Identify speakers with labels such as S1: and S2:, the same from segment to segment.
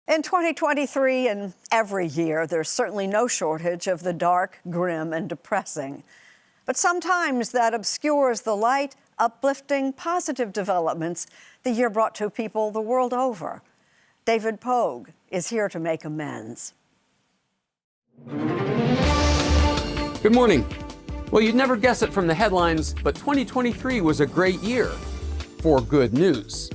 S1: In 2023 and every year, there's certainly no shortage of the dark, grim, and depressing. But sometimes that obscures the light, uplifting, positive developments the year brought to people the world over. David Pogue is here to make amends.
S2: Good morning. Well, you'd never guess it from the headlines, but 2023 was a great year for good news.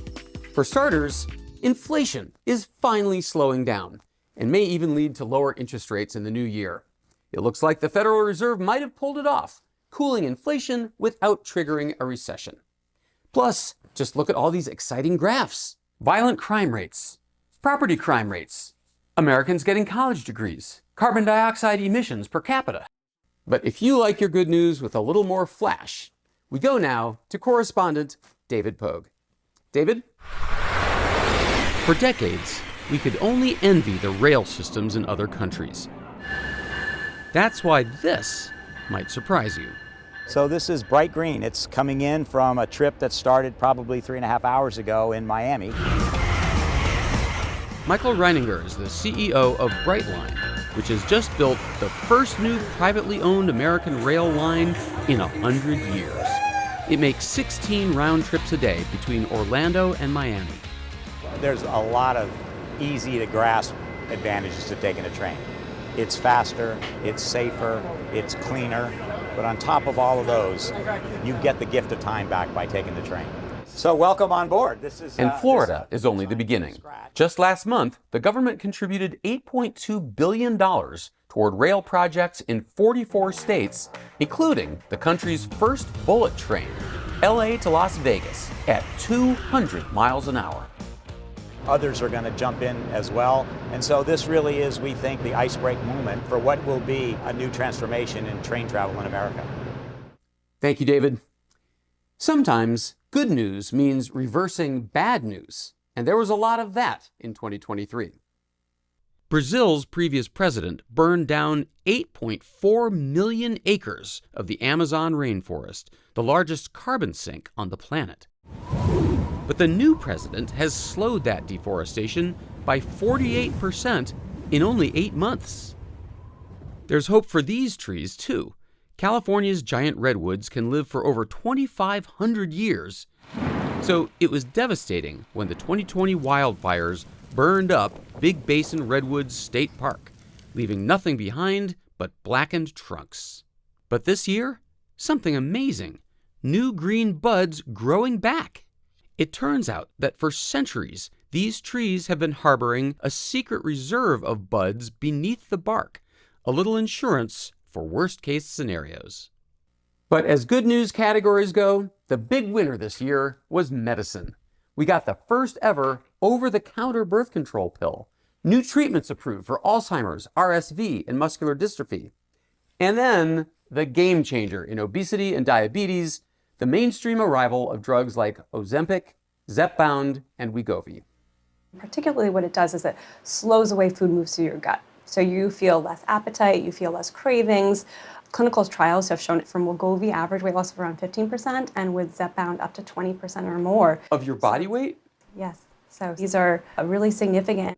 S2: For starters, inflation is finally slowing down and may even lead to lower interest rates in the new year. It looks like the Federal Reserve might have pulled it off, cooling inflation without triggering a recession. Plus, just look at all these exciting graphs. Violent crime rates, property crime rates, Americans getting college degrees, carbon dioxide emissions per capita. But if you like your good news with a little more flash, we go now to correspondent David Pogue. David? For decades, we could only envy the rail systems in other countries. That's why this might surprise you.
S3: So this is bright green. It's coming in from a trip that started probably 3.5 hours ago in Miami.
S2: Michael Reininger is the CEO of Brightline, which has just built the first new privately owned American rail line in 100 years. It makes 16 round trips a day between Orlando and Miami.
S3: There's a lot of easy to grasp advantages to taking a train. It's faster, it's safer, it's cleaner, but on top of all of those, you get the gift of time back by taking the train. So welcome on board.
S2: And Florida is only the beginning. Just last month, the government contributed $8.2 billion toward rail projects in 44 states, including the country's first bullet train, LA to Las Vegas, at 200 miles an hour.
S3: Others are going to jump in as well. And so this really is, we think, the icebreak moment for what will be a new transformation in train travel in America.
S2: Thank you, David. Sometimes good news means reversing bad news, and there was a lot of that in 2023. Brazil's previous president burned down 8.4 million acres of the Amazon rainforest, the largest carbon sink on the planet. But the new president has slowed that deforestation by 48% in only 8 months. There's hope for these trees, too. California's giant redwoods can live for over 2,500 years. So it was devastating when the 2020 wildfires burned up Big Basin Redwoods State Park, leaving nothing behind but blackened trunks. But this year, something amazing. New green buds growing back. It turns out that for centuries, these trees have been harboring a secret reserve of buds beneath the bark, a little insurance for worst-case scenarios. But as good news categories go, the big winner this year was medicine. We got the first ever over-the-counter birth control pill, new treatments approved for Alzheimer's, RSV, and muscular dystrophy. And then the game changer in obesity and diabetes, the mainstream arrival of drugs like Ozempic, Zepbound, and Wegovy.
S4: Particularly what it does is it slows the way food moves through your gut. So you feel less appetite, you feel less cravings. Clinical trials have shown it from Wegovy, average weight loss of around 15%, and with Zepbound up to 20% or more.
S2: Of your body weight?
S4: Yes. So these are really significant.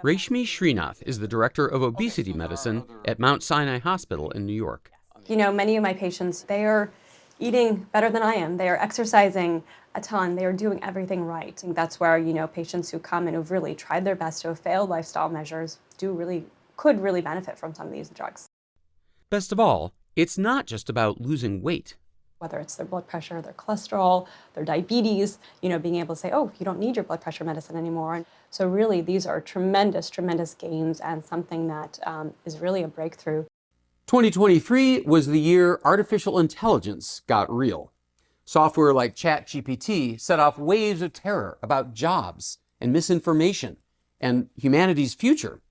S2: Rashmi Srinath is the director of obesity medicine at Mount Sinai Hospital in New York.
S4: You know, many of my patients, they are eating better than I am. They are exercising a ton. They are doing everything right. And that's where, patients who come and who've really tried their best to have failed lifestyle measures could really benefit from some of these drugs.
S2: Best of all, it's not just about losing weight.
S4: Whether it's their blood pressure, their cholesterol, their diabetes, being able to say, oh, you don't need your blood pressure medicine anymore. And so really, these are tremendous, tremendous gains and something that is really a breakthrough.
S2: 2023 was the year artificial intelligence got real. Software like ChatGPT set off waves of terror about jobs and misinformation and humanity's future.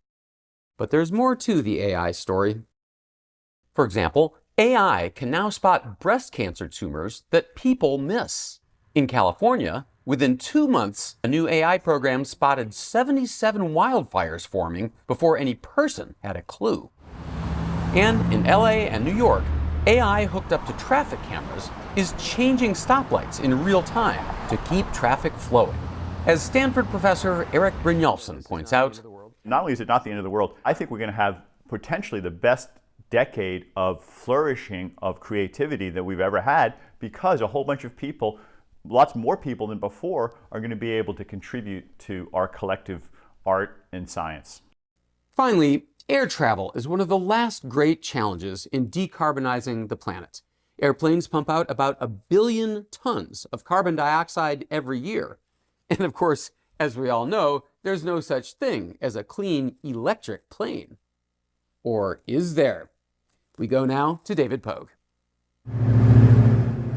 S2: But there's more to the AI story. For example, AI can now spot breast cancer tumors that people miss. In California, within 2 months, a new AI program spotted 77 wildfires forming before any person had a clue. And in LA and New York, AI hooked up to traffic cameras is changing stoplights in real time to keep traffic flowing. As Stanford professor Eric Brynjolfsson points out,
S5: Not only is it not the end of the world, I think we're going to have potentially the best decade of flourishing of creativity that we've ever had, because a whole bunch of people, lots more people than before, are going to be able to contribute to our collective art and science.
S2: Finally, air travel is one of the last great challenges in decarbonizing the planet. Airplanes pump out about 1 billion tons of carbon dioxide every year. And of course, as we all know, there's no such thing as a clean electric plane. Or is there? We go now to David Pogue.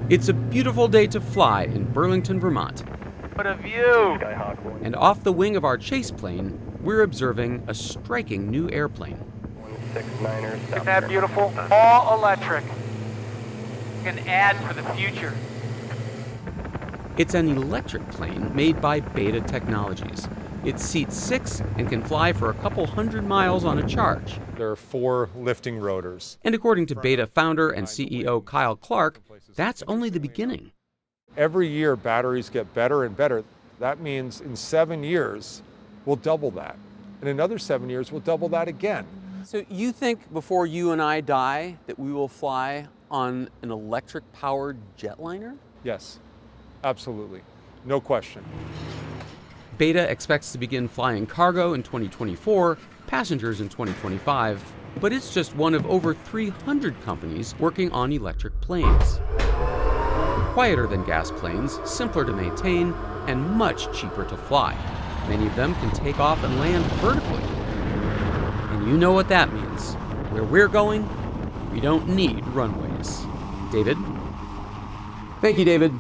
S2: It's a beautiful day to fly in Burlington, Vermont.
S6: What a view!
S2: And off the wing of our chase plane, we're observing a striking new airplane.
S6: Isn't that beautiful? All electric. An ad for the future.
S2: It's an electric plane made by Beta Technologies. It seats 6 and can fly for a couple hundred miles on a charge.
S7: There are 4 lifting rotors.
S2: And according to Beta founder and CEO Kyle Clark, that's only the beginning.
S7: Every year, batteries get better and better. That means in 7 years, we'll double that. In another 7 years, we'll double that again.
S2: So you think before you and I die that we will fly on an electric-powered jetliner?
S7: Yes, absolutely. No question.
S2: Beta expects to begin flying cargo in 2024, passengers in 2025, but it's just one of over 300 companies working on electric planes. Quieter than gas planes, simpler to maintain, and much cheaper to fly. Many of them can take off and land vertically. And you know what that means. Where we're going, we don't need runways. David? Thank you, David.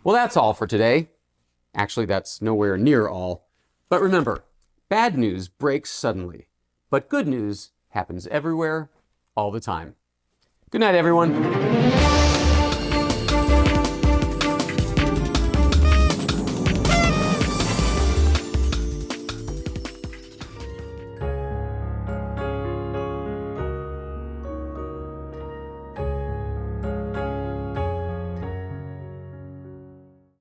S2: Well, that's all for today. Actually, that's nowhere near all. But remember, bad news breaks suddenly, but good news happens everywhere, all the time. Good night, everyone.